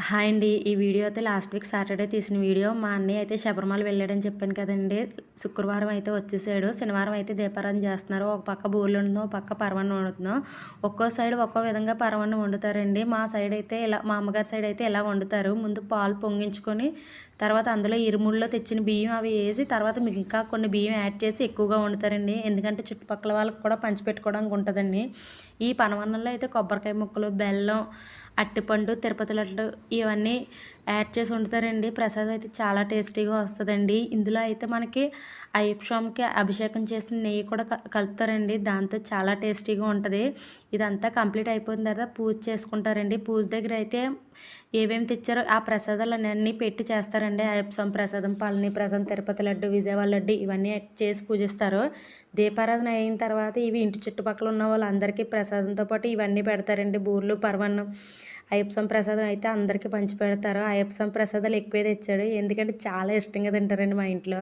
Hi అండి. ఈ video అయితే లాస్ట్ వీక్ సాటర్డే తీసిన వీడియో. మా అన్నయ్య అయితే శబరిమల వెళ్ళాడని చెప్పాను కదండీ! శుక్రవారం అయితే వచ్చేసాడు. శనివారం అయితే దీపారాధన చేస్తున్నారు. ఒక పక్క బూరెలు వండుతున్నాం, ఒక పక్క పరమాన్నం వండుతున్నాం. ఒక్కో సైడ్ ఒక్కో విధంగా పరమాన్నం వండుతారండి. మా సైడ్ అయితే ఇలా, మా అమ్మగారి సైడ్ అయితే ఇలా వండుతారు. ముందు పాలు పొంగించుకొని తర్వాత అందులో ఇరుముల్లో తెచ్చిన బియ్యం అవి వేసి తర్వాత ఇంకా కొన్ని బియ్యం యాడ్ చేసి ఎక్కువగా వండుతారండి. ఎందుకంటే చుట్టుపక్కల వాళ్ళకి కూడా పంచిపెట్టుకోవడానికి ఉంటుందండి. ఈ పరమాన్నంలో అయితే కొబ్బరికాయ ముక్కలు, బెల్లం, అట్టిపండు, తిరుపతి లడ్డు ఇవన్నీ యాడ్ చేసి వండుతారండి. ప్రసాదం అయితే చాలా టేస్టీగా వస్తుందండి. ఇందులో అయితే మనకి అయ్యప్ప స్వామికి అభిషేకం చేసిన నెయ్యి కూడా కలుపుతారండి. దాంతో చాలా టేస్టీగా ఉంటుంది. ఇదంతా కంప్లీట్ అయిపోయిన తర్వాత పూజ చేసుకుంటారండి. పూజ దగ్గర అయితే ఏమేమి తెచ్చారో ఆ ప్రసాదాలన్నీ పెట్టి చేస్తారండి. అయ్యప్ప స్వామి ప్రసాదం, పళని ప్రసాదం, తిరుపతి లడ్డు, విజయవాడ లడ్డు ఇవన్నీ చేసి పూజిస్తారు. దీపారాధన అయిన తర్వాత ఇవి ఇంటి చుట్టుపక్కల ఉన్న వాళ్ళందరికీ ప్రసాదంతో పాటు ఇవన్నీ పెడతారండి. బూర్లు, పరమాన్నం. అయ్యప్ప స్వామి ప్రసాదం అయితే అందరికీ పంచిపెడతారు. అయ్యప్ప స్వామి ప్రసాదాలు ఎక్కువే తెచ్చాడు. ఎందుకంటే చాలా ఇష్టంగా తింటారండి మా ఇంట్లో.